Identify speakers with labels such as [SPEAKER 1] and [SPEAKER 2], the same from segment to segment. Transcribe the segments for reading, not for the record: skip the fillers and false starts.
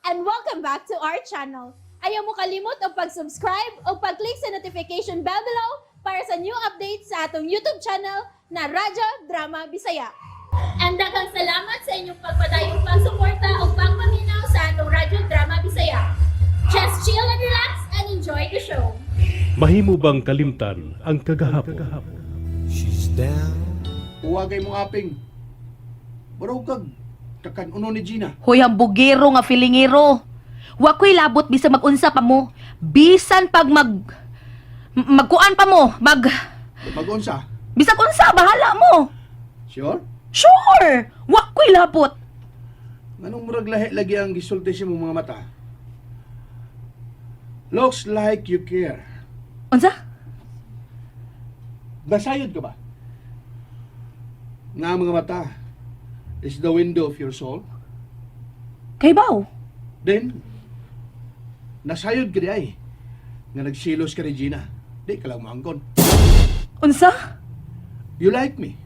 [SPEAKER 1] and welcome back to our channel. Ayaw mo kalimot o pag-subscribe o pag-click sa notification bell below para sa new updates sa atong YouTube channel na Radyo Drama Bisaya. And daghang salamat sa inyong pagpadayong pagsuporta o pagpaminaw sa atong Radyo Drama Bisaya. Just chill and relax and enjoy the show.
[SPEAKER 2] Mahimo bang kalimtan ang kagahapon?
[SPEAKER 3] She's down.
[SPEAKER 4] Huwagay mo aping. Baro kag kakanuno ni Gina.
[SPEAKER 5] Hoy, ang bugero nga filingero. Wa ko'y labot bisan mag-unsa pa mo. Bisan pag magkuan pa mo.
[SPEAKER 4] Mag-unsa?
[SPEAKER 5] Bisan unsa, bahala mo.
[SPEAKER 4] Sure?
[SPEAKER 5] Sure! Wa ko'y labot.
[SPEAKER 4] Anong murag lahi lagi ang gisulti sa mong mga mata? Looks like you care.
[SPEAKER 5] Unsa?
[SPEAKER 4] Nasayod ka ba? Nga ang mga mata is the window of your soul.
[SPEAKER 5] Kay baw.
[SPEAKER 4] Then, nasayod ka di ay. Nga nagsilos ka ni Gina. Di ka lang maangkon.
[SPEAKER 5] Unsa?
[SPEAKER 4] You like me.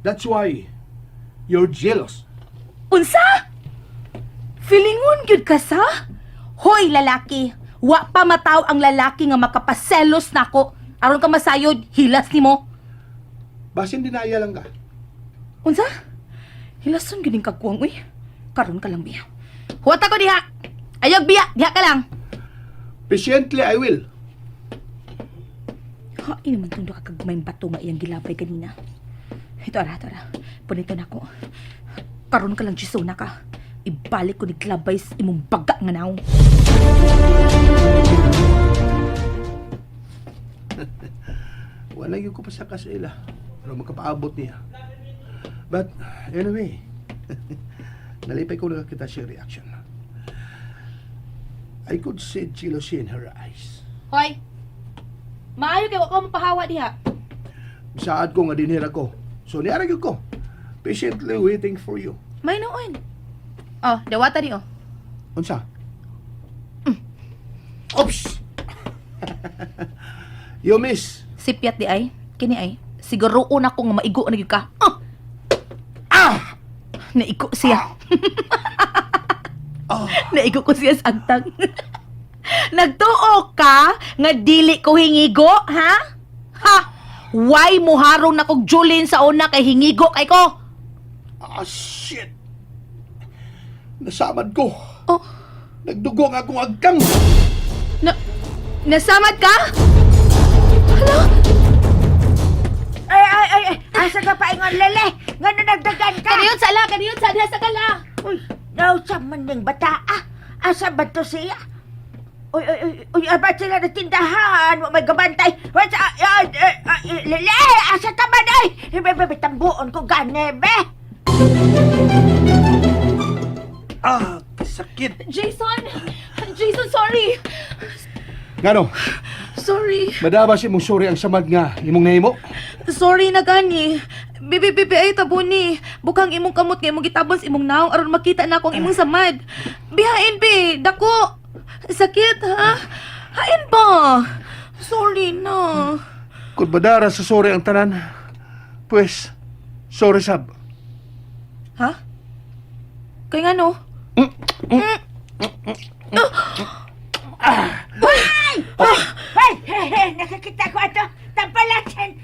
[SPEAKER 4] That's why you're jealous.
[SPEAKER 5] Unsa? Filingon gyud ka sa? Hoy, lalaki. Wa pa mataw ang lalaki nga makapaselos nako. Aron ka masayod, hilas nimo.
[SPEAKER 4] Basin dinaya lang ka.
[SPEAKER 5] Unsa? Hilason gining kagkuang, uy. Karon ka lang, biya. Huwat ako diha. Ayog, biya. Diha ka lang.
[SPEAKER 4] Patiently, I will.
[SPEAKER 5] Ha, naman itong kagmayang bato nga iyang gilabay kanina. Ito ara. Punito na ko. Karon ka lang, Jisona ka. Ibalik ko ni glabay sa imong baga nga naong.
[SPEAKER 4] Wala yung ko pa sa kasila. Pero magkapaabot niya. But, anyway, nalipay ko na kita siya reaction. I could see jealousy in her eyes.
[SPEAKER 5] Hoy! Maayo kay wa ko mapahawa diha.
[SPEAKER 4] Saad ko nga dinhira ko. So, niarag ko. Patiently waiting for you.
[SPEAKER 5] May noon. Oh, dawata di oh.
[SPEAKER 4] Unsa? Oops! You miss.
[SPEAKER 5] Sipyat di ay. Kini ay. Siguroon ako nga maigo na gyud ka. Naigo siya. Naigo ko siya sa agtang. Nagtuo ka nga dili ko hingigo, ha? Ha? Why mo harong na kog Julin sa una kay hingigo kay ko?
[SPEAKER 4] Shit! Nasamad ko.
[SPEAKER 5] Oh,
[SPEAKER 4] Nagdugo nga akong agkang.
[SPEAKER 5] nasamad ka? Hala?
[SPEAKER 6] Ay, asa ka pa ingon lele? Ngano nagdagan ka?
[SPEAKER 5] Kaniyot sa diha sa kala.
[SPEAKER 6] Uy, daw sa maning bata asa ba to siya? Uy, aba sila na tindahan, may gabantay. Lele, asa ka ba day? Bebe, tambuon ko gane, be.
[SPEAKER 4] Sakit.
[SPEAKER 5] Jason, sorry.
[SPEAKER 4] Ngano?
[SPEAKER 5] Sorry.
[SPEAKER 4] Madaba si mong sorry ang samad nga imong nahimo?
[SPEAKER 5] Sorry na gani. Bibi ay tabuni. Bukang imong kamot nga imong gitabon sa imong naong aron makita na akong imong samad. Bihain bi, dako. Sakit ha? Hain ba? Sorry na.
[SPEAKER 4] Kung badara sa sorry ang tanan, pues, sorry sab.
[SPEAKER 5] Ha? Kay nga no?
[SPEAKER 6] Hey, nakakita ko ato. Tampalasan.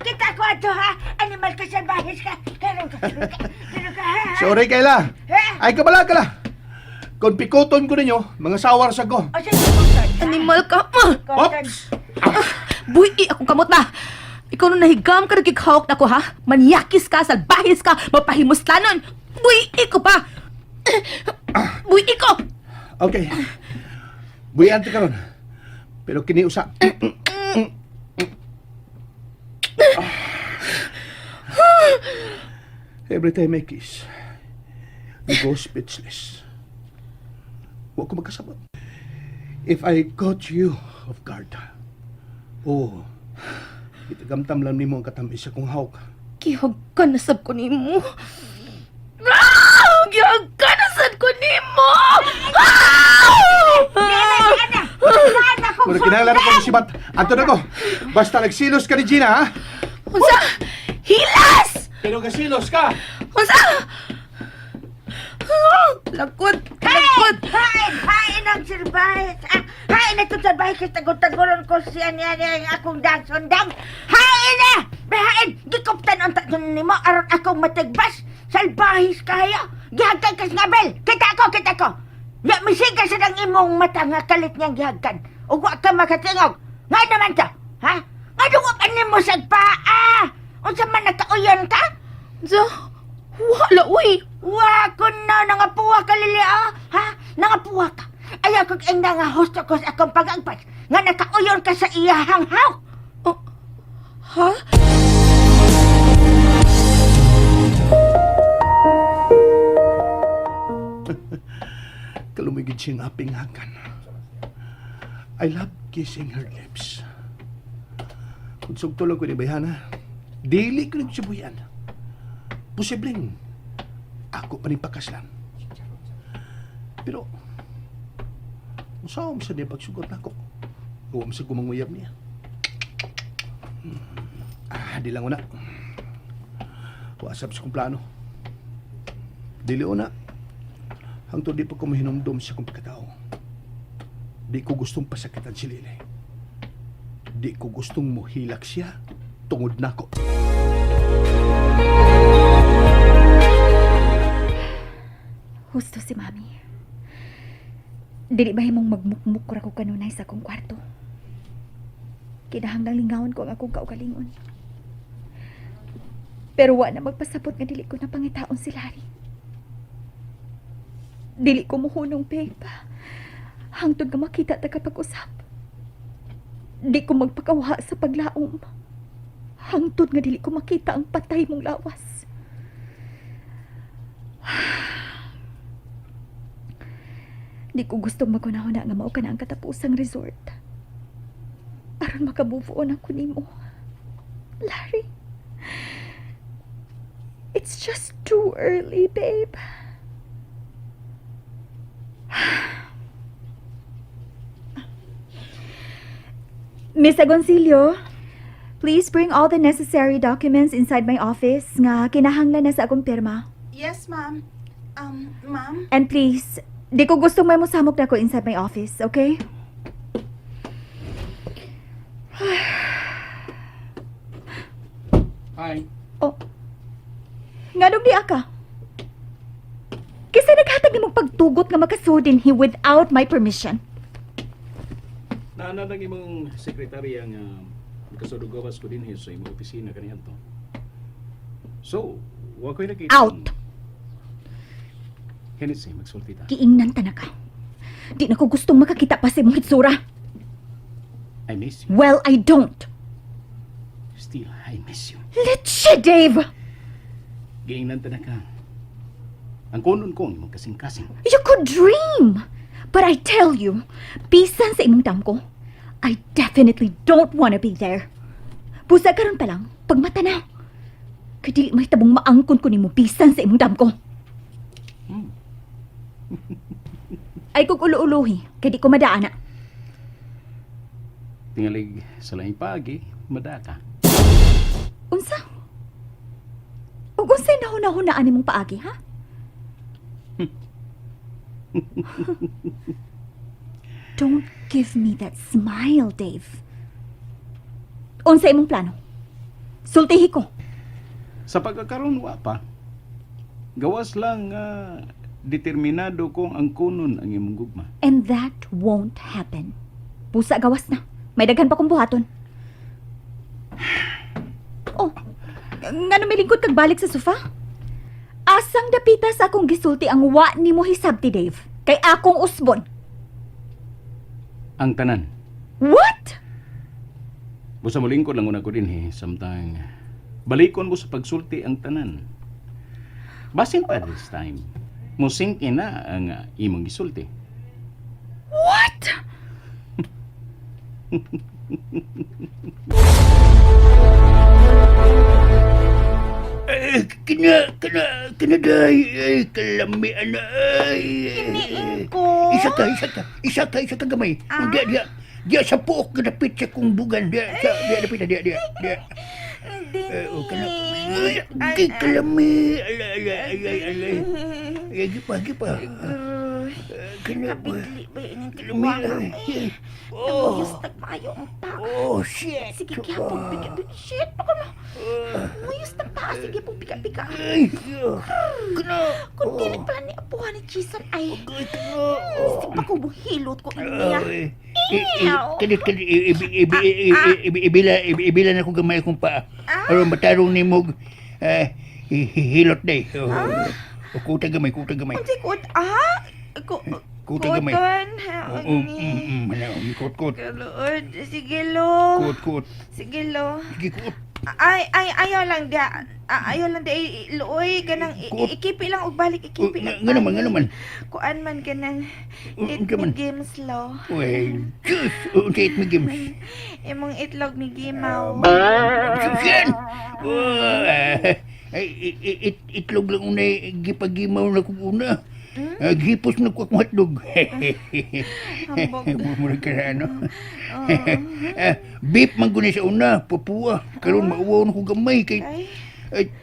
[SPEAKER 6] Kita ko ato, ha? Animal ka sa bahis ka. Ganun ka, ha?
[SPEAKER 4] Sorry Kayla. Ay kabala ka la. Kung pikuton ko ninyo, mga sawar sa ko.
[SPEAKER 6] O, sige, Bukton.
[SPEAKER 5] Animal ka.
[SPEAKER 4] Oops!
[SPEAKER 5] Buy, akong kamot na. Ikaw nung nahigam ka nagkikahawak na ko, ha? Manyakis ka, salbahis ka, mapahimuslanon. Buy, iko pa. Buy, iko.
[SPEAKER 4] Okay. Buyan ka ron. Pero kiniusa. Every time I kiss, you go speechless. Huwag ko magkasabot. If I caught you off guard, itagamtam lang nimo ang katamis sa kong hawk.
[SPEAKER 5] Gihag ka nasab ko nimo. Gihag ka nasab ko nimo.
[SPEAKER 4] Kung kinahanglan ako ng sibat, anto na ko. Basta nagsilos ka ni Gina, ha?
[SPEAKER 5] Unsa? Hilas!
[SPEAKER 4] Pero kasilos ka!
[SPEAKER 5] Unsa? Lakot!
[SPEAKER 6] Hain! Hain! Hain ang sirbahis! Hain na itong sirbahis kasi tagod-tagoron ko siya niya yung akong dagsondang! Hain na! Hain! Gikuptan ang tatun ni mo aron akong matigbas! Salbahis kaya! Gihagkan ka nga, Bel! Kita ko! Ya, misiga sa ng imong mata nga kalit niyang gihagkan! O wa ka makatingog! Nga naman ka! Ha? Nga dungopan ni mo sa paa! Unsa man nakauyan ka?
[SPEAKER 5] So, wala, uy!
[SPEAKER 6] Wa ko na nangapuwa ka, Lilia, ha? Nangapuwa ka. Ayaw kong ina nga husto ko sa akong pag-agpas nga nakauyon ka sa iyahang haw.
[SPEAKER 5] Oh, ha?
[SPEAKER 4] Kalumigid siyang aping hakan. I love kissing her lips. Kung sugtulog ko ni Bayhana, dili ko nagsibuyan. Posibleng ako pa rin pakaslan. Pero, usaw mo sa niya pagsugot na ako. Huwag mo sa kumanguyab niya. Di lang una. Wasap sa kong plano. Dili una. Hangtod di pa ko mahinumdum sa kong pagkatao. Di ko gustong pasakitan si Lili. Di ko gustong muhilak siya tungod na ko.
[SPEAKER 7] Husto si Mami. Dili ba himong magmukmuk ra ko kanunay sa akong kwarto? Kinahanglang lingawan ko ang akong kaugalingon. Pero wa na magpasabot nga dili ko na pangitaon si Larry. Dili ko muhunong, babe. Hangtod nga makita ta kapag-usap. Di ko magpakawa sa paglaom. Hangtod nga dili ko makita ang patay mong lawas. Di ko gustong magunahuna nga mao ka na ang katapusang resort. Aron maka-move on ako nimo. Larry, it's just too early, babe. Miss Agoncillo, please bring all the necessary documents inside my office nga kinahanglan na sa akong pirma.
[SPEAKER 5] Yes, ma'am. Ma'am?
[SPEAKER 7] And please, di ko gustong may musamok na ako inside my office, okay?
[SPEAKER 4] Hi.
[SPEAKER 7] Oh, nga nung di aka? Kasi naghatag ni mong pagtugot nga makasudin he without my permission.
[SPEAKER 8] Naanadang imong sekretarya nga magkasudugawas ko din sa imong opisina kaniyan to. So, wa ko'y nakita.
[SPEAKER 7] Out!
[SPEAKER 8] Henessy, magsulti ta.
[SPEAKER 7] Kiingnan ta na ka. Di na ko gustong makakita pa sa imong hitsura.
[SPEAKER 8] I miss you.
[SPEAKER 7] Well, I don't.
[SPEAKER 8] Still, I miss you.
[SPEAKER 7] Let's Dave!
[SPEAKER 8] Giingnan ta na ka. Ang kunon ko, imong kasing-kasing.
[SPEAKER 7] You could dream! But I tell you, bisan sa imong dam ko, I definitely don't wanna be there. Busa karon pa lang, pagmata na. Kay dili may tabong maangkon ko nimo bisan sa imong dam ko. Ay kog ulo-uluhi, kay di ko madaan na.
[SPEAKER 8] Tingalig sa laing pagi, madaka.
[SPEAKER 7] Unsa? Ug unsay nahuna-hunaan nimong paagi, ha? Don't give me that smile, Dave. Unsa imong plano? Sultihi ko.
[SPEAKER 8] Sa pagkakaroon, wa pa. Gawas lang determinado kong ang kunon ang imong gugma.
[SPEAKER 7] And that won't happen. Pusa gawas na. May daghan pa kong buhaton. Oh, nga may lingkod kag balik sa sofa? Asang dapita sa akong gisulti ang wa ni mo hisabti, Dave. Kay akong usbon.
[SPEAKER 8] Ang tanan.
[SPEAKER 7] What?
[SPEAKER 8] Busa mo lingkod lang una ko din samtang balikon mo sa pagsulti ang tanan. Basin pa this time. Musingkin na ang imong gisulti.
[SPEAKER 7] What?
[SPEAKER 4] Kina day, kalami ana ay.
[SPEAKER 6] Kiniin ko.
[SPEAKER 4] Isa ka gamay. Dia sa puok kadapit sa kong bugan. Dia dapit dia.
[SPEAKER 6] Dini.
[SPEAKER 4] Kalami. Alay. Lagi pa.
[SPEAKER 6] Kabigli ba yun yung tiluwangan eh? Namuyos nagmayo ang pa.
[SPEAKER 4] Oh, shit.
[SPEAKER 6] Sige, kaya pong bigat. Shit, ako na. Namuyos ng pa. Sige pong bigat-bigat.
[SPEAKER 4] Ay,
[SPEAKER 6] Kung dili pala ni apuhan ni Jason ay... Sige pa ko buhilot ko niya.
[SPEAKER 4] Kanit, ibilan ako gamay akong paa. Pero matarong ni mo, hilot day. Kuta gamay.
[SPEAKER 6] Kunti kut,
[SPEAKER 4] Kuta gamay. Kut.
[SPEAKER 6] Lord, sige lo.
[SPEAKER 4] Kut.
[SPEAKER 6] Sige lo.
[SPEAKER 4] Sige, kut.
[SPEAKER 6] Ayaw lang dia. Ayaw lang dia. Luoy, ganang ikipi lang og balik. Ikipi lang.
[SPEAKER 4] Nga naman.
[SPEAKER 6] Kuan man ganang it
[SPEAKER 4] Gaman.
[SPEAKER 6] games lo.
[SPEAKER 4] Uy, Diyos. Unsay it games.
[SPEAKER 6] Imong itlog ni Gimaw.
[SPEAKER 4] Susan! Itlog lang unay, gipagimaw na kong una. Gipos na ko akong hotdog.
[SPEAKER 6] Hambog.
[SPEAKER 4] Murag ka na ano. Beef man guna sa una, papua. Karon mauwaw na ko gamay kay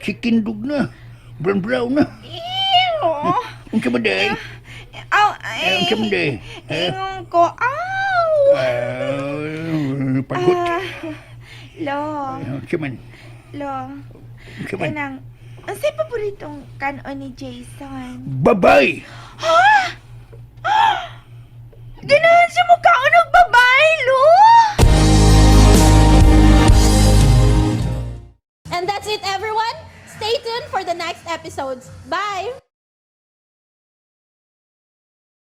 [SPEAKER 4] chicken dog na. Brown na.
[SPEAKER 6] Ew!
[SPEAKER 4] Unsa ba day? Unsa man day?
[SPEAKER 6] Ingon ko, aw!
[SPEAKER 4] Pagod.
[SPEAKER 6] Lo.
[SPEAKER 4] Unsa man?
[SPEAKER 6] Lo.
[SPEAKER 4] Unsa man?
[SPEAKER 6] Kanang, unsay paboritong kanon ni Jason?
[SPEAKER 4] Babay!
[SPEAKER 6] Ganahan siya mo kaon og